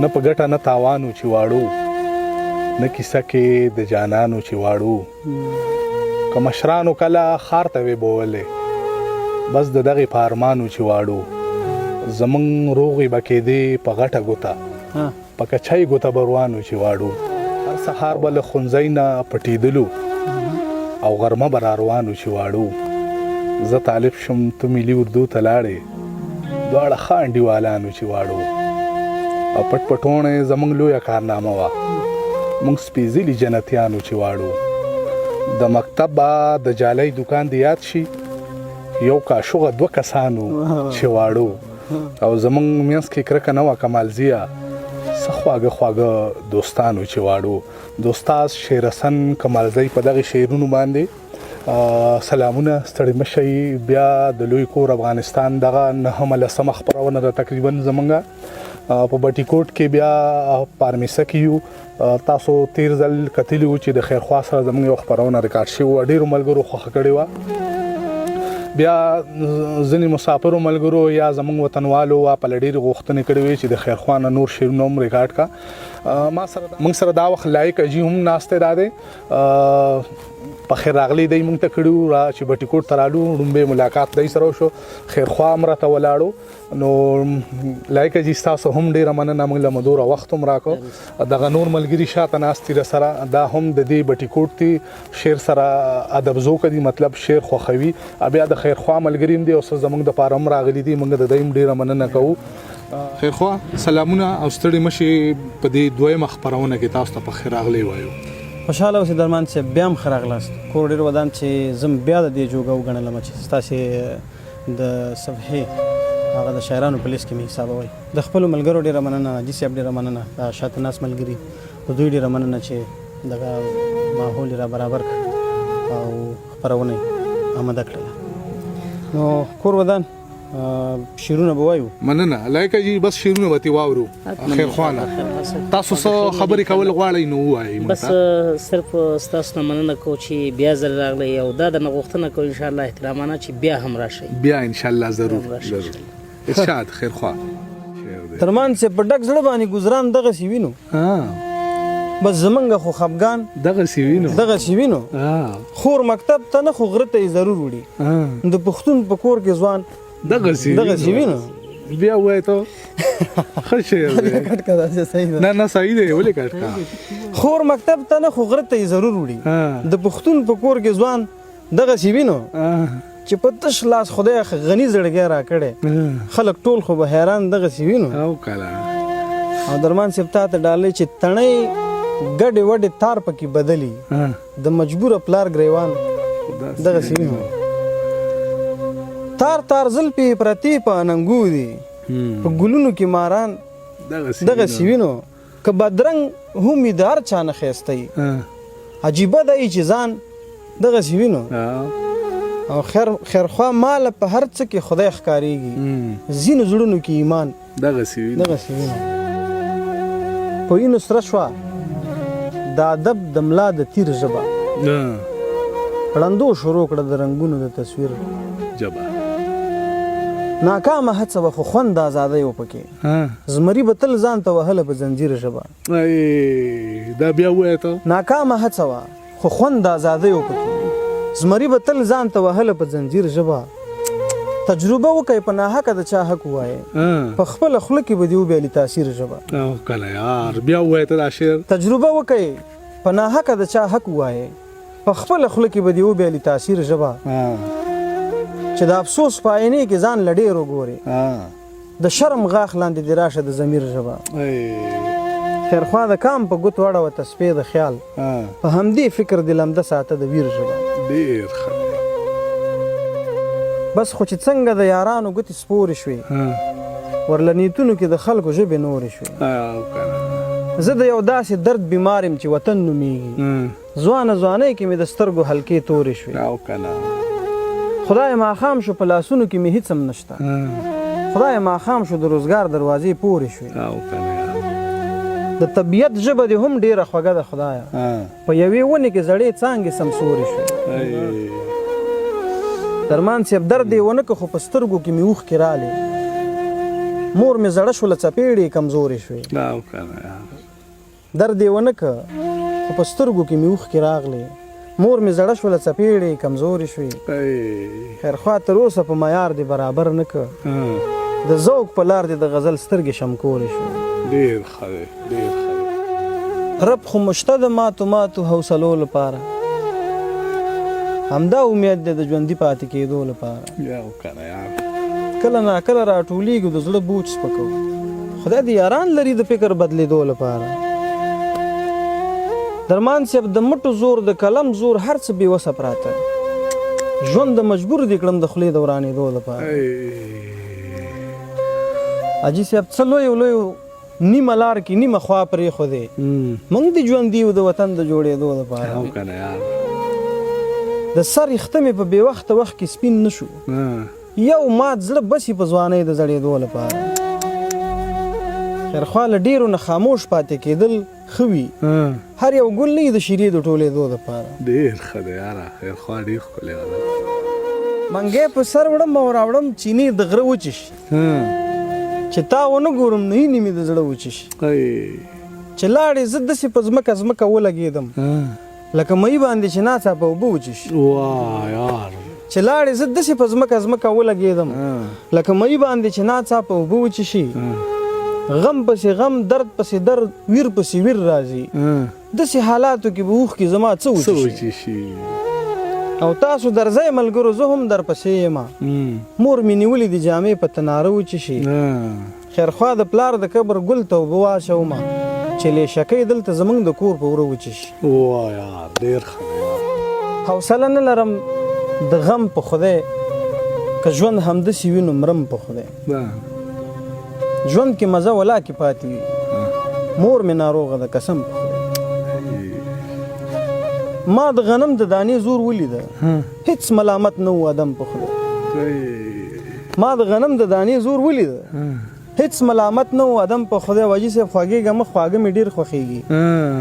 نه په ګټه نه تاوانو چې واړو نه کیسه کې د جانانو چې واړو که مشرانو کله ښار ته وې بولې بس د دغې په ارمانو چې واړو زمونږ روغې به کېدې په غټه ګوته په کچۍ ګوته به روانو چې واړو هر سهار به له ښوونځۍ نه پټېدلو او غرمه به را روانو چې واړو زه طالب شم ته ملي اردو ته لاړې دواړه ښه انډیوالانو چې واړو او پټ پټوڼې زمونږ لویه کارنامه وه موږ سپېڅلي جنتیانو چې واړو د مکتب به د جالۍ دوکان دې یاد شي یو کاشوغه 2 کسانو چې واړو او زمونږ منځ کې کرکه نه وه کمالزیه څه خواږه خواږه دوستانو چې واړو د استاد شیر حسن کمالزی په دغې شعرونو باندې سلامونه ستړي مه شئ بیا د لوی کور افغانستان دغه 9 خپرونه ده تقریبا زمونږ په بټي کوټ کې بیا پارمیسه کې یو تاسو تیر ځل کتلی وو چې د خیرخوا سره زمونږ یو خپرونه ریکارډ شوې وه ډېرو ملګرو خوښه کړې وه بیا ځینې مسافرو ملګرو یا زمونږ وطنوالو په له ډېرې غوښتنې کړې وې چې د خیرخوا نه نور شعرونه هم ریکارډ کا موږ سره دا وخت لایق اجي هم ناستی دا دی په خیر راغلی دی موږ ته کړي را چې بټي کوټ ته رالو ړومبی ملاقات دی سره وشو خیرخوا هم راته ولاړو نو لایق اجي ستاسو هم ډېره مننه موږ له مدوره وخت هم راکړو دغه نور ملګري شاته ناستي سره دا هم د دې بټي کوټ دي شعر سره ادب ذوق دي مطلب شعر خوښوي بیا د خیرخوا ملګري هم دي او زموږ د پاره هم راغلي دي موږ د دوی هم ډېره مننه کوو خیرخوا سلامونه او ستړي مشي په دې دویمه خپرونه کې تاسو ته په خیر راغلی وایو خوشحاله اوسئ درمان صاحب بیا هم ښه راغلاست کور ډېر ودان چې زه بیا د دې جوګه وګڼلم چې ستاسې د صفحې هغه د شاعرانو په لیست کې مې حسابوئ د خپلو ملګرو ډېره مننه حاجي صاحب ډېره مننه د شاته ناست ملګري د دوی ډېره مننه چې دغه ماحول را برابر کړ او خپرونه یې آماده کړله نو کور ودان شعرونه به وایو مننه لایقه جي بس شعرونه به تې واورو خیرخوانه تاسو څه خبرې کول غواړئ نو ووایئ بس صرف ستاسو نه مننه کوو چې بیا ځل راغلی او دا درنه غوښتنه کوو انشاءالله احترامانه چې بیا هم راشئ بیا انشاءالله ضرور ارشاد خیرخوا ترمان صاحب په ډک زړه باندې ګزران دغسې وینو بس زمونږ خو خفګان دغسې وینو خور مکتب ته نه خو غره ته یې ضرور وړي د پښتون په کور کې ځوان دغسې وینو بیا وایې ته ښه شعر دی نه صحیح دی ولې کټ کا خور مکتب ته نه خو غره ته یې ضرور وړي د پښتون په کور کې ځوان دغسې وینو چې په تش لاس خدای غني زړګی را کړی خلک ټول خو به حیران دغسې وینو او درمان صاحب تا ته ډالۍ چې تڼۍ ګډې وډې تار پکې بدلي د مجبوره پلار ګریوان دغسې وینو تار تار زلفې پرتې په اننګو دي په ګلونو کې ماران دغسې وینو که بدرنګ هم یې د هر چا نه ښایسته عجیبه دی چې ځان دغسې وینو او خیرخوا ماله په هر څه کې خدای ښکارېږي ځینو زړونو کې ایمان دغسې وینو په وینو سره شوه د ادب د ملا د تیر ژبه ړندو شروع کړه د رنګونو د تصویر جبه ناکامه هڅه وه خو خوند د ازادۍ و پکې زمري به تل ځان ته وهله په زنجیر ژبه دا بیا ووایه ته ناکامه هڅه وه خو خوند د ازادۍ و پکې زمري به تل ځان ته وهله په زنجیر ژبه تجربه وکئ په ناحقه د چا حق ووایې په خپله خوله کې به دې وبیلي تاثیر ژبه کنه یار بیا ووایه ته دا شعر تجربه وکئ په ناحقه د چا حق ووایې په خپله خوله کې به دې وبیلي تاثیر ژبه چې د افسوس په آینې کې ځان له ډېر وګورې د شرم غاښ لاندې دې راشه د ضمیر ژبه خیرخوا د کام په ګوتو اړوه تسپې د خیال په همدې فکر دې لمده ساته د ویر ژبه ډېر ښه بس خو چې څنګه د یارانو ګوتې سپورې شوې ورله نیتونو کې د خلکو ژبې نورې شوې زه د یو داسې درد بیمار یم چې وطن نومیږي ځوانۍ کې مې د سترګو حلقې تورې شوې خدای ماښام شو په لاسونو کې مې هیڅ هم نشته خدای ماښام شو د روزګار دروازې پورې شوې د طبیعت ژبه دې هم ډېره خوږه ده خدایه په یوې ونې کې زړې څانګې سمسورې شوې درمان صاحب درد یې ونه که خو په سترګو کې مې اوښکې رالې مور مې زړه شوله څپېړې کمزورې شوې درد یې ونه که خو په سترګو کې مې اوښکې راغلې مور مې زړه شوله څپېړې کمزورې شوې خیرخوا تر اوسه په معیار دې برابر نه که د ذوق په لار دې د غزل سترګې شمکورې شوې ډېر ښه دی ډېر ښه دی رب خو مشته د ماتو حوصلو لپاره همدا امید دی د ژوندي پاتې کېدو لپاره کله ناکله راټولېږو د زړه بوج سپکو خدای دې یاران لري د فکر بدلېدو لپاره درمان صاحب د مټو زور د قلم زور هر څه بې وسه پراته ژوند د مجبور دې کړم د خولې د ورانېدو لپاره حاجي صاحب څه لویو نیمه لار کې نیمه خوا پرېښودې موږ دې ژوندي یو د وطن د جوړېدو لپاره د سر یخته مې په بې وخته وخت کې سپین نه شو یو مات زړه بس په ځوانۍ د زړېدو لپاره خیرخوا له ډېرو نه خاموش پاتې کېدل ښه وي هر یو ګل نه د شیرې د ټولېدو لپاره ډېر ښه دی یاره خیرخوا ډېر ښکلی غزل منګی په سر وړم او راوړم چینې د غره وچې شي چې تا ونه ګورم نه یې نیمې د زړه وچې شي چې لاړې زه داسې په ځمکه ولګېدم لکه مۍ باندې چې ناڅاپه اوبه وچې شي چې لاړې زه داسې په ځمکه ولګېدم لکه مۍ باندې چې ناڅاپه اوبه وچې شي غم پسې غم درد پسې درد ویر پسې ویر راځي داسې حالاتو کې به اوښکې زما څه وچې شي او تاسو درځئ ملګرو زه هم درپسې یم مور مې نیولې دي جامې په تناره وچې شي خیرخوا د پلار د قبر ګل ته اوبه واچومه چې لیشکۍ دلته زموږ د کور په وره وچې شي ډېر ښه حوصله نه لرم د غم په خدای که ژوند همداسې وي نو مرم په خدای ژوند کې مزه ولا کې پاتې وي مور مې ناروغه ده قسم په خدای ما د غنم د دانې زور ولیده هیڅ ملامت نه و ادم په خدای ما د غنم د دانې زور ولیده هیڅ ملامت نه و ادم په خدای واجي صاحب خواږېږه مه خواږه مې ډېر خوښېږي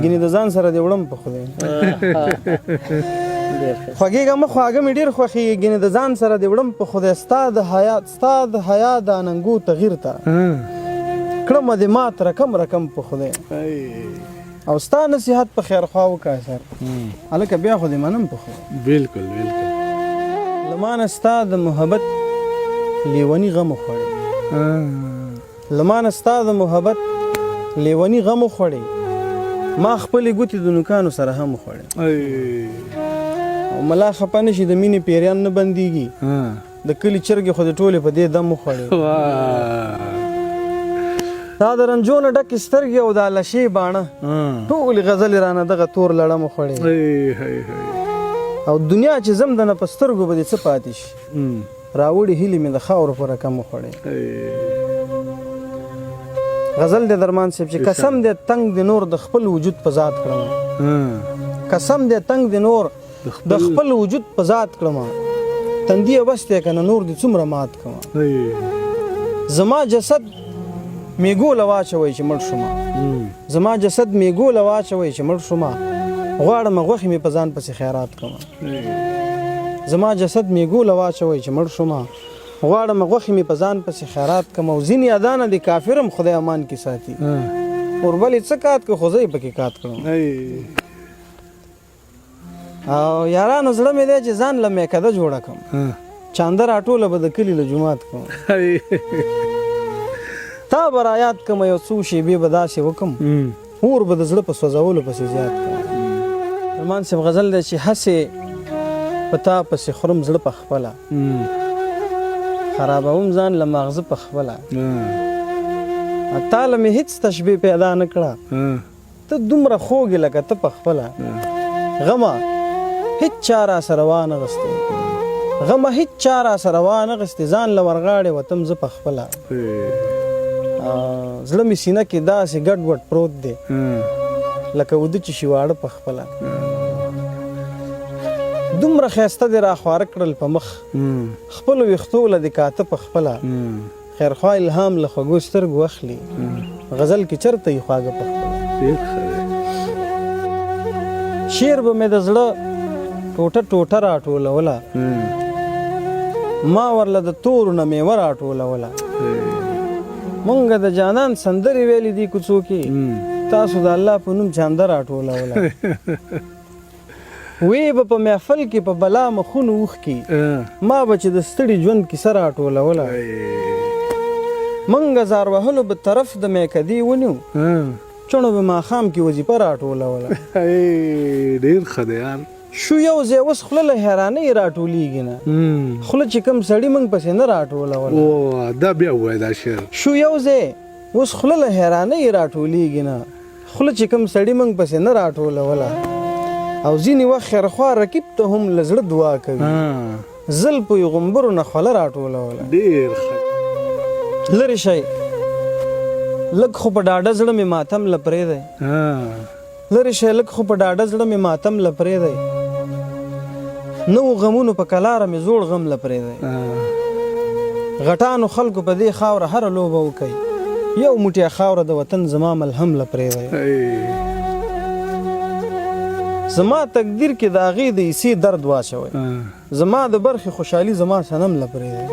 ګینې د ځان سره دې وړم په خدای خواږېږه مه خواږه مې ډېر خوښېږي ګینې د ځان سره دې وړم په خدای ستا د حیا د اننګو تغیر ته کړمه دې مات رقم په خدای او ستا نصیحت په خیرخوا وکړه سر هلکه بیا خو دې منم په خدای بالکل له مانه ستا د محبت لیوني غم وخوړې له مانه ستا د محبت لیوني غم وخوړې ما خپلې ګوتې د نوکانو سره هم وخوړې او ملا خفه نه شي د مینې پیریان نه بندېږي د کلي چرګې خو د ټولې په دې دم وخوړې دا د رنجو نه ډکې سترګې او دا لشې باڼه ټولې غزلې رانه دغه تور لړم وخوړې او دنیا چې زم د نه په سترګو به دې څه پاتې شي راوړې هیلې مې د خاورو په رقم وخوړې غزل دې درمان صاحب چې قسم دې تنگ دې نور د خپل وجود په ذات کړم قسم دې تنگ دې نور د خپل وجود په ذات کړم تندی وسته کنه نور دې څومره مات کړم زما جسد میګو لواچوي چې مړ شوم زما جسد میګو لواچوي چې مړ شوم غواړم غوښې مې په ځان پسې خیرات کوم زما جسد میګو لواچوي چې مړ شوم غواړم غوښې مې په ځان پسې خیرات کوم او ځینې ادانه دي کافرم خدای امان کې ساتي اوربلې څه کات که خو زه یې پکې کات کړم او یارانو زړه مې دی چې ځان له میکده جوړه کړم چانده راټوله به د کلي له جومات کوم تا به رایاد کړم یو څو شېبې به داسې وکړم اور به د زړه په سوځولو پسې زیات کړم رحمان صاحب غزل دی چې هسې په تا پسې خورم زړه په خپله خرابوم ځان له ماغزه په خپله تا له مې هېڅ تشبیه پیدا نه کړه ته دومره خوږې لکه ته په خپله غمه هېڅ چا را سره وانغستې غمه هېڅ چا را سره وانغستې ځان له ورغاړې وتم زه په خپله زړه مې سینه کې داسې ګډ وډ پروت دی لکه وده چې شي واړه په خپله دومره ښایسته دې راخواره کړل په مخ خپلو ویښتو له دې کاته په خپله خیرخوا الهام له خوږو سترګو اخلي غزل کې چرته یې خواږه په خپله شعر به مې د زړه ټوټه ټوټه راټولوله ما ورله د تورو نه میوه راټولوله مونږ د جانان سندرې ویلې دي کوڅو کې تاسو د الله په نوم چانده راټولوله وی به په محفل کې په بلا مخونو اوښکي ما به چې د ستړي ژوند کیسه راټولوله مونږ زار وهلو به طرف د میکدې ونیو چڼو به ماښام کې وظیفه راټولوله ډېر ښه دی یار شو یو ځای اوس خوله له حیرانۍ راټولیږي نه خوله چې کوم سړي موږ پسې نه راټولوله دا بیا ووایه دا شعر شو یو ځای اوس خوله له حیرانۍ راټولیږي نه خوله چې کوم سړي موږ پسې نه راټولوله او ځینې وخت خیرخوا رقیب ته هم له زړه دعا کوي زلفو یې غومبرو نه خوله راټولوله ډېر ښه لرې شئ لږ خو په ډاډه زړه مې ماتم له پرېږدی لرې شئ لږ خو په ډاډه زړه مې ماتم له پرېږدی نو غمونو په کلاره مې زوړ غم له پرېږدی غټانو خلکو په دې خاوره هره لوبه وکئ یو موټی خاوره د وطن زما ملهم له پرېږدی زما تقدیر کې د هغې د عیسې درد واچوئ زما د برخې خوشحالي زما صنم له پرېږدی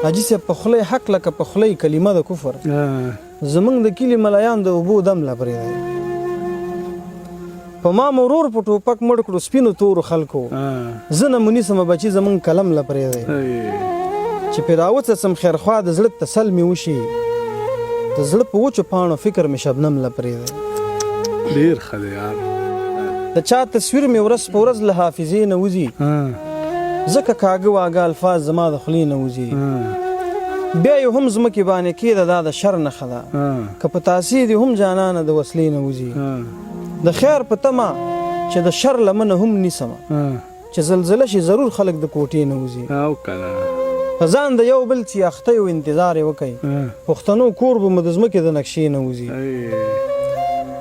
حاجي صاحب په خولۍ حق لکه په خولۍ کلمه د کفر زمونږ د کلي ملایان د اوبو دم له پرېږدی په ما مرور په ټوپک مړ کړو سپینو تورو خلکو زه نموني سمه بچي زمونږ قلم له پرېږدی چې پرې راوڅڅم خیرخوا د زړه تسل مې وشي د زړه په وچو پاڼو فکر مې شبنم له پرېږدی ډېر ښه دی یار د چا تصویر مې ورځ په ورځ له حافظې نه وځي ځکه کاږه واږه الفاظ زما د خولې نه وځي بیا یې هم ځمکې باندې کېده دا د شر نښه ده که په تاثیر یې هم جانانه د وسلې نه وځي د خیر په تمه چې د شر لمنه هم نیسمه چې زلزله شي ضرور خلک د کوټې نه وځي په ځان د یو بل چې اخته یو انتظار یې وکئ پښتنو کور به مو د ځمکې د نقشې نه وځي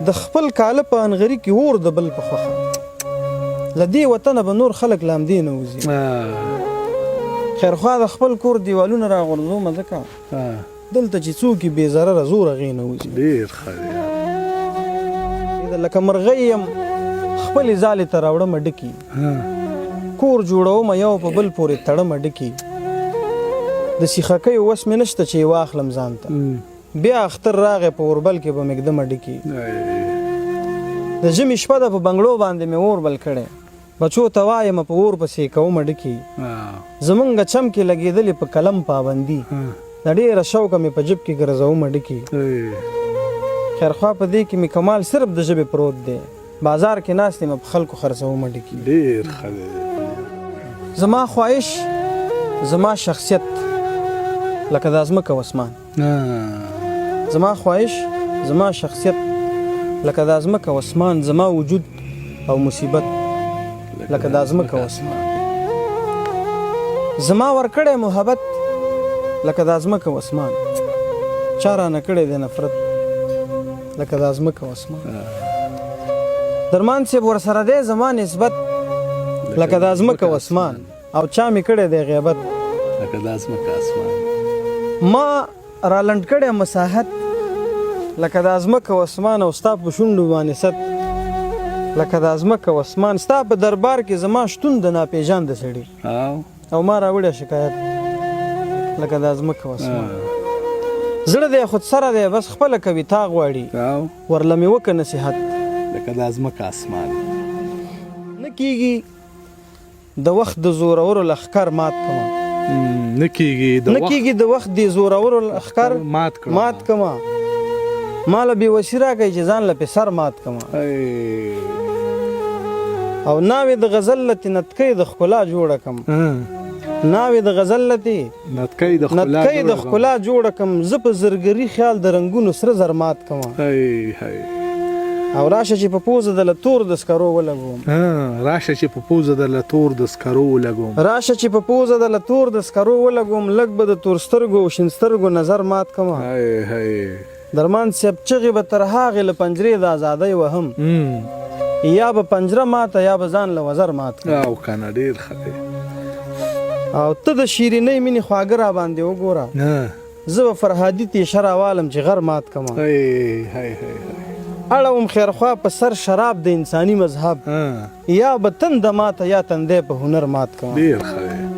د خپل کاله په انغري کې اور د بل په خوښه له دې وطنه به نور خلک لامدې نه وځي خیرخوا د خپل کور دیوالونه راغورځومه ځکه دلته چې څوک یې بې ضرره زور هغې نه وځي ډېر ښه دی لکه مرغۍ یم خپلې ځالې ته راوړمه ډکي کور جوړومه یو په بل پورې تړمه ډکي د سیخکیو وس مې نشته چې یې واخلم ځان ته بیا اختر راغی په اوربل کې به مې ږدمه ډکي د ژمي شپه ده په بنګړو باندې مې اور بل کړی بچو ته وایمه په اور پسې کومه ډکي زمونږ چم کې لګېدلې په قلم پابندي د ډېره شوقه مې په جب کې ګرځومه ډکي خیرخوا په دې کې مې کمال صرف د ژبې پروت دی بازار کې ناست یم په خلکو خرڅومه ډکي ډېر ښه دی زما خواهش زما شخصیت لکه د ځمکه و اسمان زما خواهش زما شخصیت لکه د ځمکه و اسمان زما وجود او مصیبت لکه د ځمکه و اسمان زما ورکړی محبت لکه د ځمکه و اسمان چا رانه کړی دی نفرت لکه د ځمکه و اسمان درمان صاحب ورسره دی زما نسبت لکه د ځمکه و اسمان او چا مې کړی دی غیبت لکه د ځمکه اسمان ما رالنډ کړی مساحت لکه د ځمکه و اسمان او ستا په شونډو باندې ست لکه د ځمکه و اسمان ستا په دربار کې زما شتون د ناپېژانده سړي او ما راوړی شکایت لکه د ځمکه و اسمان زړه دی خود سره دی بس خپله کوي تا غواړي ورله مې وکړه نصیحت لکه د ځمکه اسمان نه کېږي د وخت د زورورو لښکر مات کړمه نه کېږي د وخت د زورورو لښکر مات کړمه ما له بېوسي راکوي چې ځان له پې سر مات کړمه او ناوې د غزل لتې نتکۍ د ښکلا جوړه کړم ناوې د غزل لتې نتکۍ د ښکلا جوړه کړم زه په زرګري خیال د رنګونو سره زر مات کړمه او راشه چې په پوزه د لتور د سکرو ولګوم راشه چې په پوزه د لتور د سکرو لږ به د تور سترګو او شین سترګو نظر مات کړمه درمان صاحب چغې به تر هغې له پنجرې د ازادۍ وهم یا به پنجره ماته یا به ځان له وزر مات کړم او کنه ډېر ښه دی او ته د شیرینۍ مینې خواږه را باندې وګوره زه به فرهادي تیشه راوالم چې غر مات کړمه اړوم خیرخوا په سر شراب د انساني مذهب یا به تنده ماته یا تندی په هنر مات کړمه ډېر ښه دی